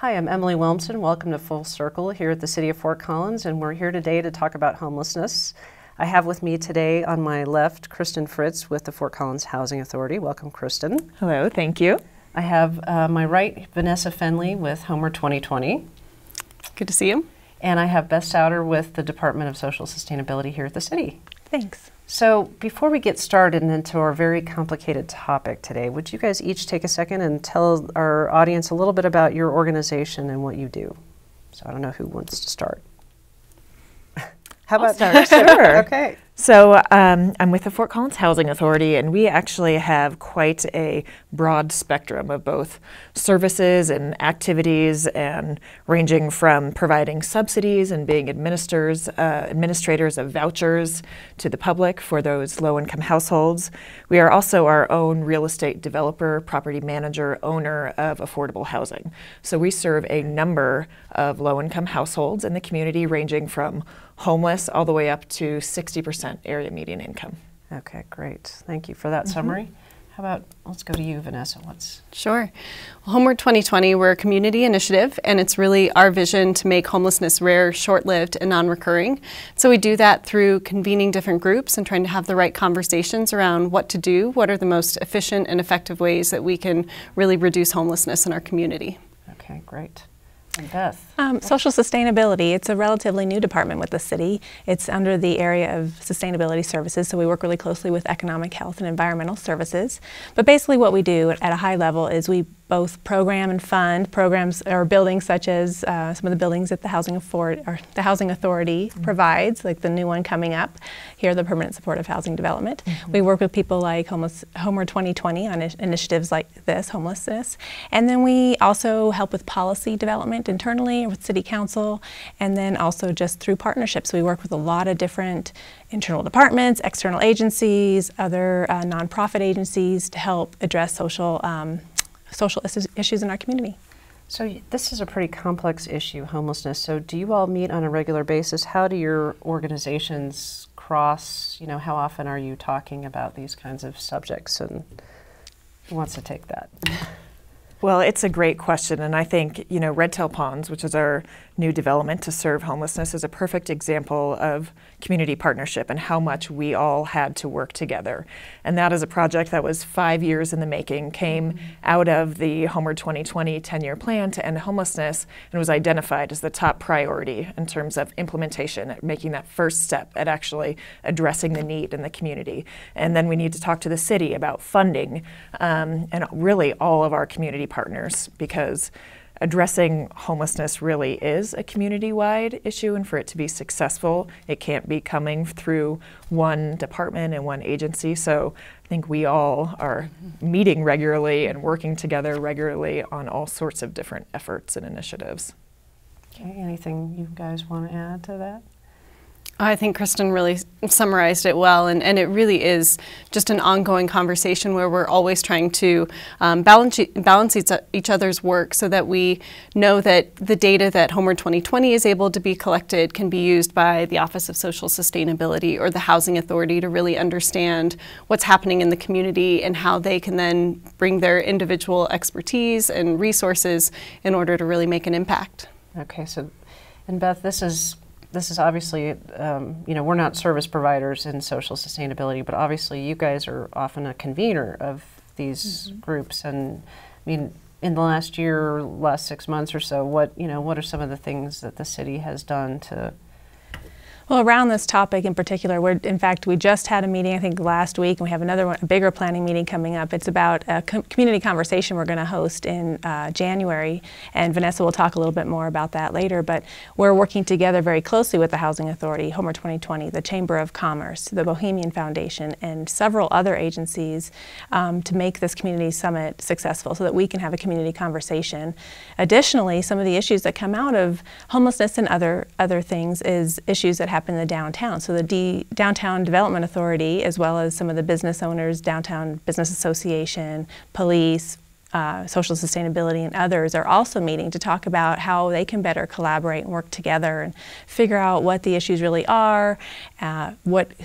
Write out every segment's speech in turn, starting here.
Hi, I'm Emily Wilmson. Welcome to Full Circle here at the City of Fort Collins, and we're here today to talk about homelessness. I have with me today on my left Kristen Fritz with the Fort Collins Housing Authority. Welcome, Kristen. Hello, thank you. I have my right Vanessa Fenley with Homer 2020. Good to see you. And I have Beth Souter with the Department of Social Sustainability here at the city. Thanks. So before we get started into our very complicated topic today, would you guys each take a second and tell our audience a little bit about your organization and what you do? So I don't know who wants to start. How about start? Sure. Okay. So I'm with the Fort Collins Housing Authority, and we actually have quite a broad spectrum of both services and activities, and ranging from providing subsidies and being administrators of vouchers to the public for those low-income households. We are also our own real estate developer, property manager, owner of affordable housing. So we serve a number of low-income households in the community, ranging from homeless all the way up to 60% area median income. Okay, great. Thank you for that summary. How about, let's go to you, Vanessa. Sure. Well, Homer 2020, we're a community initiative, and it's really our vision to make homelessness rare, short-lived, and non-recurring. So we do that through convening different groups and trying to have the right conversations around what to do, what are the most efficient and effective ways that we can really reduce homelessness in our community. Okay, great. And Beth? Social sustainability, it's a relatively new department with the city. It's under the area of sustainability services, so we work really closely with economic, health, and environmental services. But basically what we do at a high level is we both program and fund programs or buildings such as some of the buildings that the Housing Authority provides, like the new one coming up here, the Permanent Supportive Housing Development. We work with people like Homer 2020 on initiatives like this, homelessness. And then we also help with policy development internally with City Council, and then also just through partnerships. We work with a lot of different internal departments, external agencies, other nonprofit agencies to help address social issues in our community. So this is a pretty complex issue, homelessness. So do you all meet on a regular basis? How do your organizations cross? You know, how often are you talking about these kinds of subjects? And who wants to take that? Well, it's a great question, and I think, you know, Red Tail Ponds, which is our new development to serve homelessness, is a perfect example of community partnership and how much we all had to work together. And that is a project that was 5 years in the making, came out of the Homer 2020 10-year plan to end homelessness, and was identified as the top priority in terms of implementation, at making that first step at actually addressing the need in the community. And then we need to talk to the city about funding and really all of our community partners, because addressing homelessness really is a community-wide issue, and for it to be successful, it can't be coming through one department and one agency. So I think we all are meeting regularly and working together regularly on all sorts of different efforts and initiatives. Okay, anything you guys want to add to that? I think Kristen really summarized it well, and it really is just an ongoing conversation where we're always trying to balance each other's work so that we know that the data that Homer 2020 is able to be collected can be used by the Office of Social Sustainability or the Housing Authority to really understand what's happening in the community and how they can then bring their individual expertise and resources in order to really make an impact. Okay, so, and Beth, this is obviously, you know, we're not service providers in social sustainability, but obviously you guys are often a convener of these groups. And I mean, in the last year, last 6 months or so, what are some of the things that the city has done to? Well, around this topic in particular, in fact, we just had a meeting, I think, last week, and we have another one, a bigger planning meeting coming up. It's about a community conversation we're going to host in January, and Vanessa will talk a little bit more about that later, but we're working together very closely with the Housing Authority, Homer 2020, the Chamber of Commerce, the Bohemian Foundation, and several other agencies to make this community summit successful so that we can have a community conversation. Additionally, some of the issues that come out of homelessness and other things is issues that happen in the downtown. So the Downtown Development Authority, as well as some of the business owners, Downtown Business Association, police, social sustainability and others are also meeting to talk about how they can better collaborate and work together and figure out what the issues really are,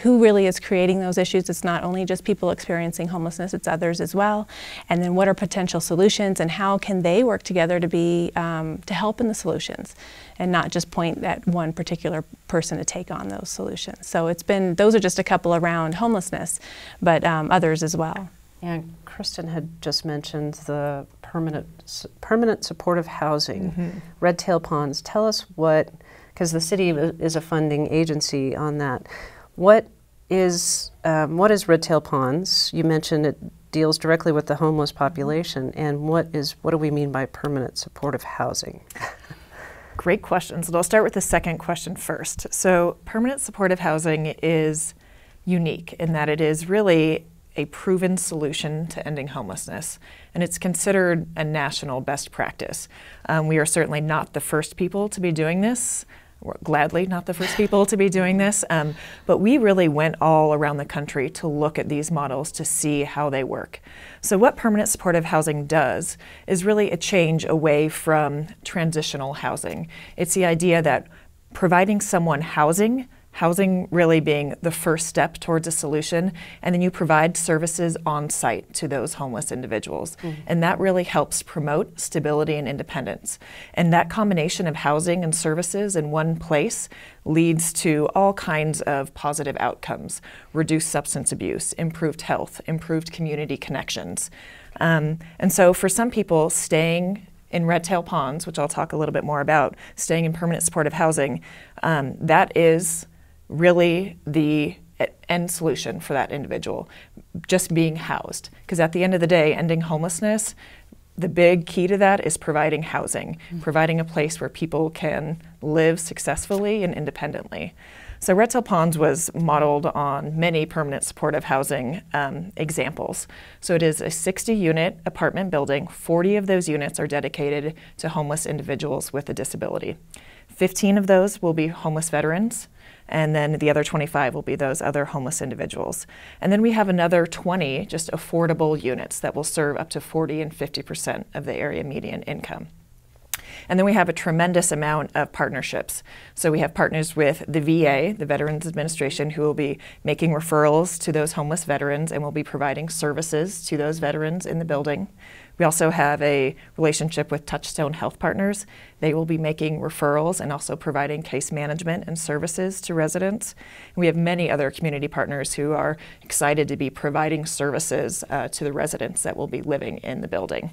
who really is creating those issues. It's not only just people experiencing homelessness, it's others as well. And then what are potential solutions and how can they work together to help in the solutions and not just point at one particular person to take on those solutions. So those are just a couple around homelessness, but others as well. And Kristen had just mentioned the permanent supportive housing, Red Tail Ponds. Tell us because the city is a funding agency on that. What is Red Tail Ponds? You mentioned it deals directly with the homeless population, and what do we mean by permanent supportive housing? Great questions. I'll start with the second question first. So permanent supportive housing is unique in that it is really a proven solution to ending homelessness, and it's considered a national best practice. We are certainly not the first people to be doing this. We're gladly not the first people to be doing this, but we really went all around the country to look at these models to see how they work. So what permanent supportive housing does is really a change away from transitional housing. It's the idea that providing someone housing really being the first step towards a solution, and then you provide services on site to those homeless individuals. And that really helps promote stability and independence. And that combination of housing and services in one place leads to all kinds of positive outcomes: reduced substance abuse, improved health, improved community connections. And so for some people, staying in Red Tail Ponds, which I'll talk a little bit more about, staying in permanent supportive housing, that is really the end solution for that individual, just being housed. Because at the end of the day, ending homelessness, the big key to that is providing housing, providing a place where people can live successfully and independently. So Red Tail Ponds was modeled on many permanent supportive housing examples. So it is a 60-unit apartment building. 40 of those units are dedicated to homeless individuals with a disability. 15 of those will be homeless veterans, and then the other 25 will be those other homeless individuals. And then we have another 20 just affordable units that will serve up to 40 and 50% of the area median income. And then we have a tremendous amount of partnerships. So we have partners with the VA, the Veterans Administration, who will be making referrals to those homeless veterans and will be providing services to those veterans in the building. We also have a relationship with Touchstone Health Partners. They will be making referrals and also providing case management and services to residents. We have many other community partners who are excited to be providing services to the residents that will be living in the building.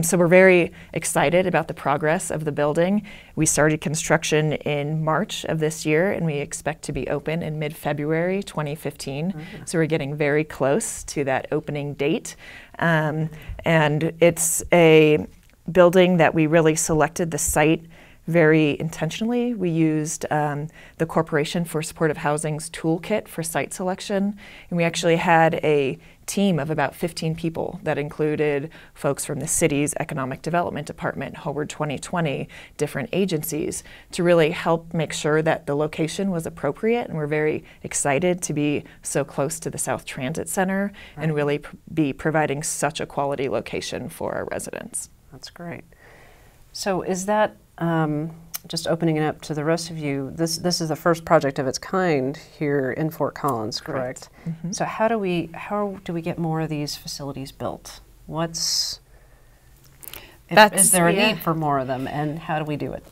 So we're very excited about the progress of the building. We started construction in March of this year, and we expect to be open in mid-February 2015. So we're getting very close to that opening date. And it's a building that we really selected the site very intentionally. We used the Corporation for Supportive Housing's toolkit for site selection, and we actually had a team of about 15 people that included folks from the city's Economic Development Department, Howard 2020, different agencies, to really help make sure that the location was appropriate. And we're very excited to be so close to the South Transit Center and really be providing such a quality location for our residents. That's great. So is that just opening it up to the rest of you, this is the first project of its kind here in Fort Collins, correct? So how do we get more of these facilities built? Is there a need for more of them, and how do we do it?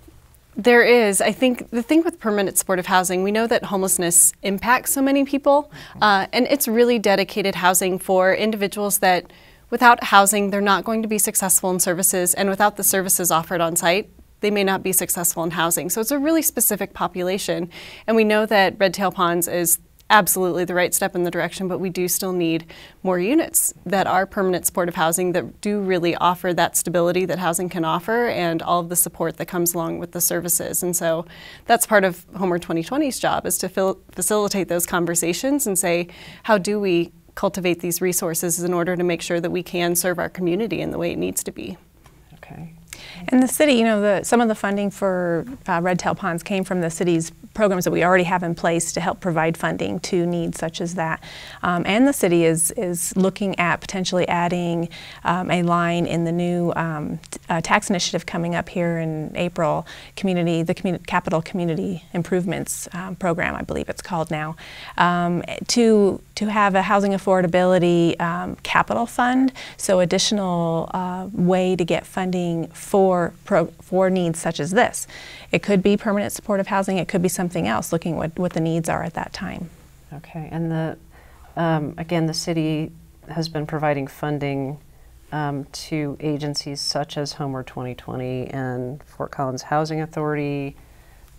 There is. I think the thing with permanent supportive housing, we know that homelessness impacts so many people, and it's really dedicated housing for individuals that without housing, they're not going to be successful in services, and without the services offered on site, they may not be successful in housing. So it's a really specific population. And we know that Red Tail Ponds is absolutely the right step in the direction, but we do still need more units that are permanent supportive housing that do really offer that stability that housing can offer and all of the support that comes along with the services. And so that's part of Homer 2020's job, is to facilitate those conversations and say, how do we cultivate these resources in order to make sure that we can serve our community in the way it needs to be? Okay. And the city, some of the funding for Red Tail Ponds came from the city's programs that we already have in place to help provide funding to needs such as that. And the city is looking at potentially adding a line in the new tax initiative coming up here in April, the Capital Community Improvements Program, I believe it's called now, to have a housing affordability capital fund, so additional way to get funding for needs such as this. It could be permanent supportive housing, it could be something else, looking what the needs are at that time. Okay, and again, the city has been providing funding to agencies such as Homeward 2020 and Fort Collins Housing Authority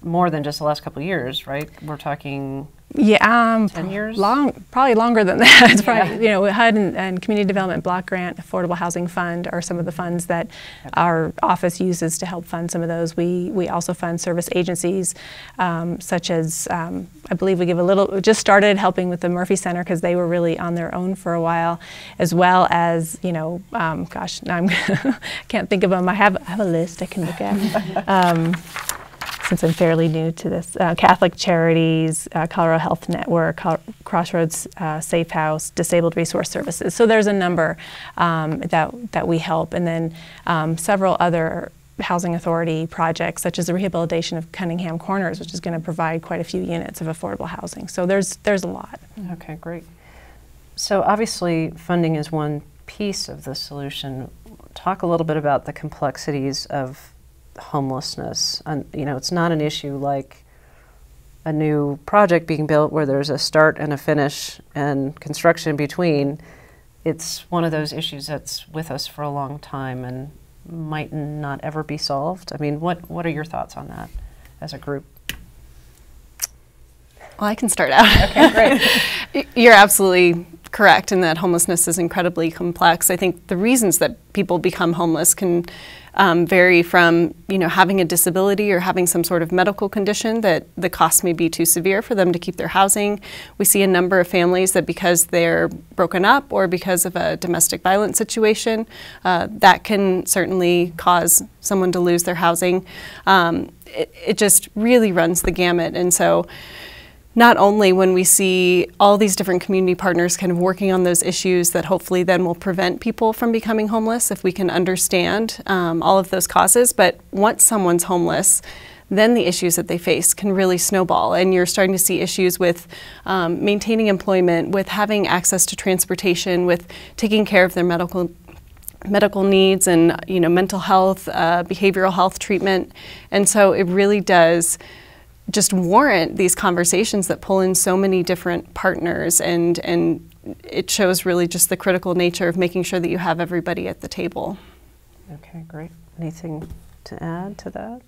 more than just the last couple of years, right? We're talking 10 years? Probably longer than that. It's probably, HUD and Community Development Block Grant, Affordable Housing Fund are some of the funds that our office uses to help fund some of those. We also fund service agencies such as, I believe we just started helping with the Murphy Center because they were really on their own for a while, as well as, gosh, now I can't think of them. I have a list I can look at. Since I'm fairly new to this, Catholic Charities, Colorado Health Network, Crossroads Safe House, Disabled Resource Services. So there's a number that we help, and then several other housing authority projects, such as the rehabilitation of Cunningham Corners, which is going to provide quite a few units of affordable housing. So there's a lot. Okay, great. So obviously, funding is one piece of the solution. Talk a little bit about the complexities of homelessness. And it's not an issue like a new project being built where there's a start and a finish and construction in between. It's one of those issues that's with us for a long time and might not ever be solved. I mean, what are your thoughts on that as a group? Well, I can start out. Okay, great. You're absolutely correct in that homelessness is incredibly complex. I think the reasons that people become homeless can vary from, having a disability or having some sort of medical condition that the cost may be too severe for them to keep their housing. We see a number of families that because they're broken up or because of a domestic violence situation, that can certainly cause someone to lose their housing. It just really runs the gamut. And so not only when we see all these different community partners kind of working on those issues that hopefully then will prevent people from becoming homeless if we can understand all of those causes, but once someone's homeless, then the issues that they face can really snowball, and you're starting to see issues with maintaining employment, with having access to transportation, with taking care of their medical needs and mental health, behavioral health treatment. And so it really does just warrant these conversations that pull in so many different partners, and it shows really just the critical nature of making sure that you have everybody at the table. Okay, great. Anything to add to that?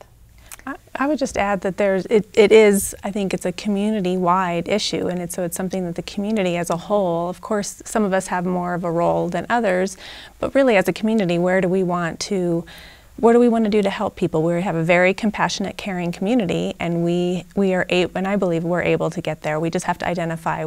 I would just add that it is, I think it's a community-wide issue, and so it's something that the community as a whole, of course, some of us have more of a role than others, but really as a community, what do we want to do to help people? We have a very compassionate, caring community, and we are able, and I believe we're able to get there. We just have to identify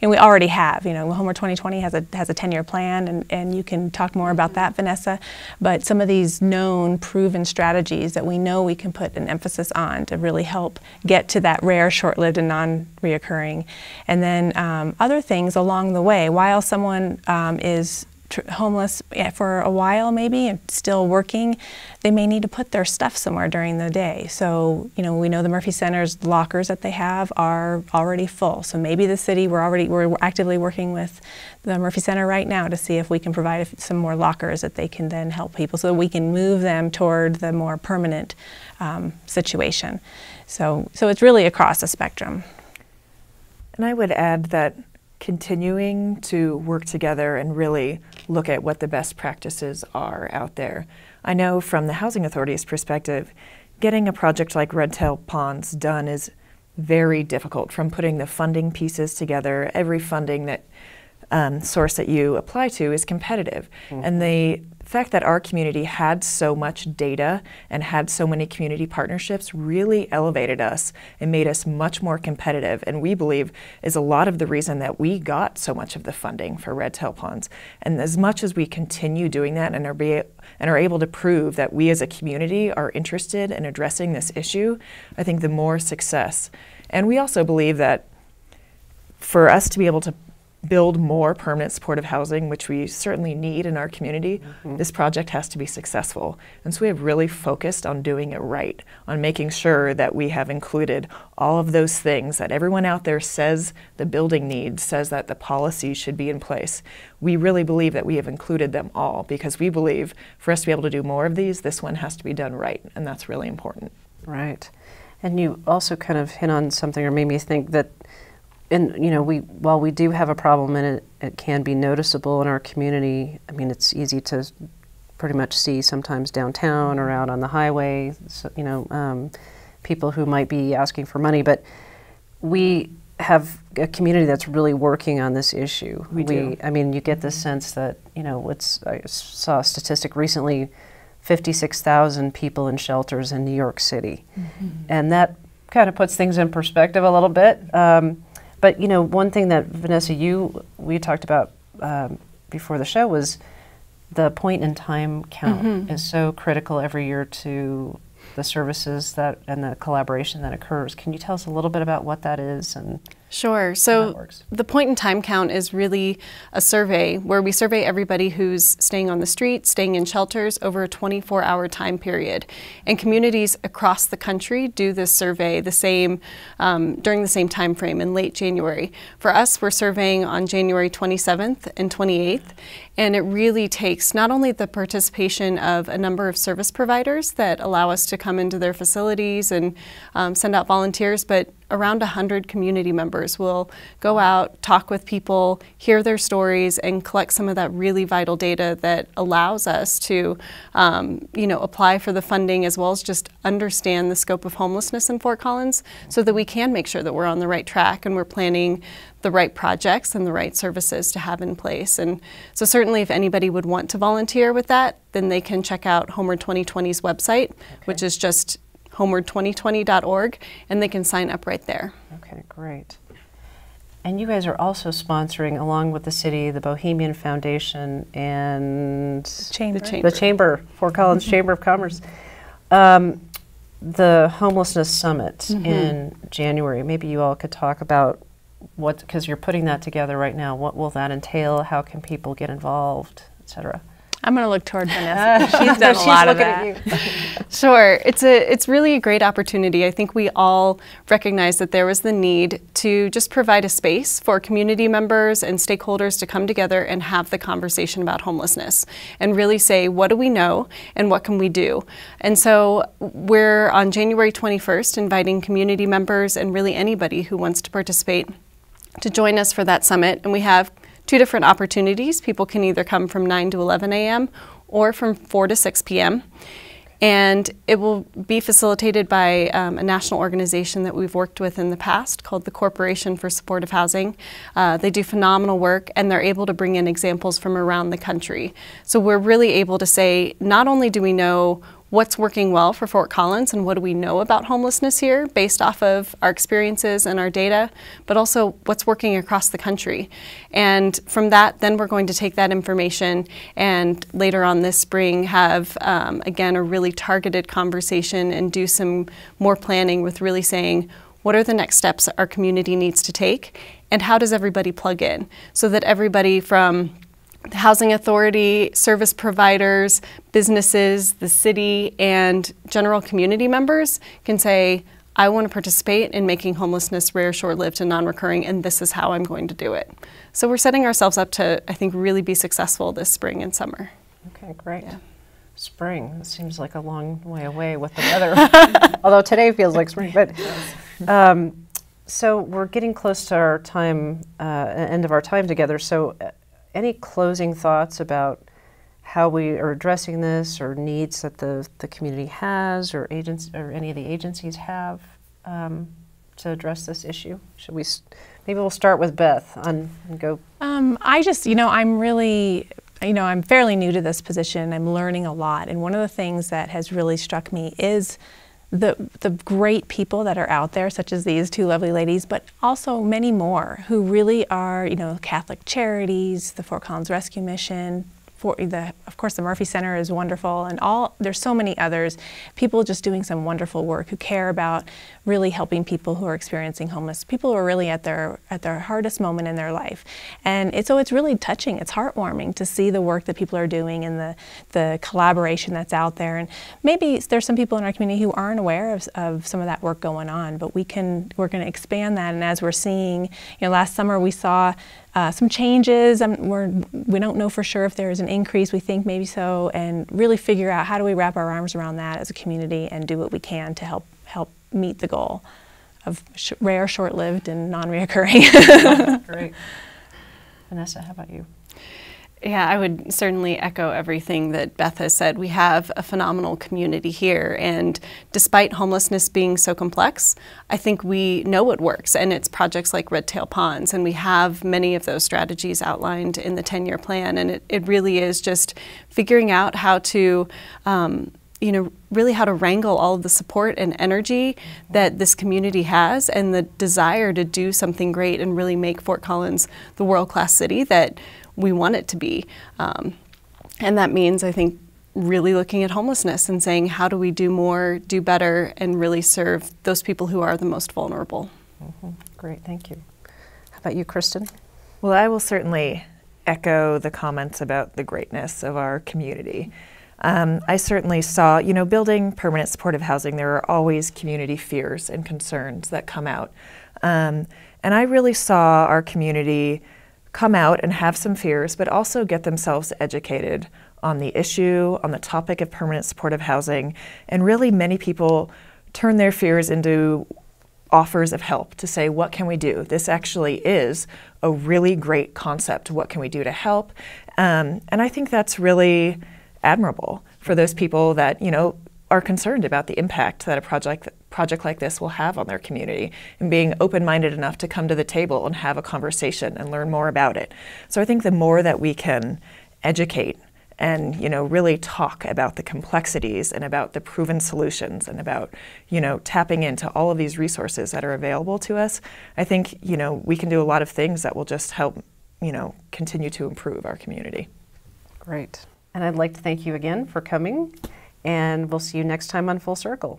and we already have. Homeward 2020 has a 10-year plan, and you can talk more about that, Vanessa. But some of these known, proven strategies that we know we can put an emphasis on to really help get to that rare, short-lived, and non-reoccurring, and then other things along the way while someone is homeless for a while maybe and still working, they may need to put their stuff somewhere during the day. So, we know the Murphy Center's lockers that they have are already full. So maybe the city, we're actively working with the Murphy Center right now to see if we can provide some more lockers that they can then help people so that we can move them toward the more permanent situation. So it's really across the spectrum. And I would add that continuing to work together and really look at what the best practices are out there. I know from the Housing Authority's perspective, getting a project like Red Tail Ponds done is very difficult, from putting the funding pieces together, every funding that source that you apply to is competitive. And the fact that our community had so much data and had so many community partnerships really elevated us and made us much more competitive, and we believe is a lot of the reason that we got so much of the funding for red tail ponds. And as much as we continue doing that and are able to prove that we as a community are interested in addressing this issue, I think the more success. And we also believe that for us to be able to build more permanent supportive housing, which we certainly need in our community, this project has to be successful. And so we have really focused on doing it right, on making sure that we have included all of those things that everyone out there says the building needs, says that the policies should be in place. We really believe that we have included them all, because we believe for us to be able to do more of these, this one has to be done right, and that's really important. Right. And you also kind of hit on something, or made me think that, and while we do have a problem and it can be noticeable in our community. I mean, it's easy to pretty much see sometimes downtown or out on the highway, so, people who might be asking for money, but we have a community that's really working on this issue. We do. I mean, you get the sense that, I saw a statistic recently, 56,000 people in shelters in New York City. And that kind of puts things in perspective a little bit. But one thing that Vanessa, we talked about before the show was the point-in-time count is so critical every year to the services and the collaboration that occurs. Can you tell us a little bit about what that is and Sure. So the point-in-time count is really a survey where we survey everybody who's staying on the street, staying in shelters over a 24-hour time period. And communities across the country do this survey during the same time frame in late January. For us, we're surveying on January 27th and 28th. And it really takes not only the participation of a number of service providers that allow us to come into their facilities and send out volunteers, but around 100 community members will go out, talk with people, hear their stories, and collect some of that really vital data that allows us to, apply for the funding as well as just understand the scope of homelessness in Fort Collins so that we can make sure that we're on the right track and we're planning the right projects and the right services to have in place. And so certainly if anybody would want to volunteer with that, then they can check out Homeward 2020's website, which is just homeward2020.org, and they can sign up right there. Okay, great. And you guys are also sponsoring, along with the city, the Bohemian Foundation and the Chamber, Fort Collins Chamber of Commerce, the Homelessness Summit in January. Maybe you all could talk about because you're putting that together right now. What will that entail? How can people get involved, et cetera? I'm going to look toward Vanessa. She's done a lot of that. Sure. It's really a great opportunity. I think we all recognize that there was the need to just provide a space for community members and stakeholders to come together and have the conversation about homelessness and really say, what do we know and what can we do? And so we're on January 21st inviting community members and really anybody who wants to participate to join us for that summit. And we have two different opportunities. People can either come from 9 to 11 a.m. or from 4 to 6 p.m. And it will be facilitated by a national organization that we've worked with in the past called the Corporation for Supportive Housing. They do phenomenal work, and they're able to bring in examples from around the country. So we're really able to say, not only do we know what's working well for Fort Collins and what do we know about homelessness here based off of our experiences and our data, but also what's working across the country. And from that, then we're going to take that information and later on this spring have, again, a really targeted conversation and do some more planning with really saying, what are the next steps our community needs to take and how does everybody plug in so that everybody from the Housing Authority, service providers, businesses, the city, and general community members can say, I want to participate in making homelessness rare, short-lived, and non-recurring, and this is how I'm going to do it. So we're setting ourselves up to, I think, really be successful this spring and summer. Okay, great. Yeah. Spring, it seems like a long way away with the weather, although today feels like spring. But so we're getting close to our time, end of our time together. So any closing thoughts about how we are addressing this or needs that the community has or any of the agencies have to address this issue? Should we, maybe we'll start with Beth and go. I just, I'm really, I'm fairly new to this position. I'm learning a lot. And one of the things that has really struck me is the great people that are out there, such as these two lovely ladies, but also many more who really are, Catholic Charities, the Fort Collins Rescue Mission, of course, the Murphy Center is wonderful, and there's so many others, people just doing some wonderful work who care about really helping people who are experiencing homeless, people who are really at their hardest moment in their life. And it's really touching, it's heartwarming to see the work that people are doing and the collaboration that's out there. And maybe there's some people in our community who aren't aware of some of that work going on, but we're going to expand that. And as we're seeing, last summer we saw some changes. We don't know for sure if there's an increase. We think maybe so, and really figure out how do we wrap our arms around that as a community and do what we can to help meet the goal of rare, short-lived, and non-reoccurring. Great. Vanessa, how about you? Yeah, I would certainly echo everything that Beth has said. We have a phenomenal community here, and despite homelessness being so complex, I think we know what works, and it's projects like Red Tail Ponds, and we have many of those strategies outlined in the 10-year plan, and it really is just figuring out how to really how to wrangle all of the support and energy that this community has and the desire to do something great and really make Fort Collins the world-class city that we want it to be. And that means, I think, really looking at homelessness and saying, how do we do more, do better, and really serve those people who are the most vulnerable? Mm-hmm. Great, thank you. How about you, Kristen? Well, I will certainly echo the comments about the greatness of our community. I certainly saw, building permanent supportive housing, there are always community fears and concerns that come out. And I really saw our community come out and have some fears, but also get themselves educated on the issue, on the topic of permanent supportive housing, and really many people turn their fears into offers of help to say, what can we do? This actually is a really great concept. What can we do to help? And I think that's really admirable for those people that, are concerned about the impact that a project like this will have on their community, and being open-minded enough to come to the table and have a conversation and learn more about it. So I think the more that we can educate and really talk about the complexities and about the proven solutions and about tapping into all of these resources that are available to us, I think we can do a lot of things that will just help continue to improve our community. Great. And I'd like to thank you again for coming, and we'll see you next time on Full Circle.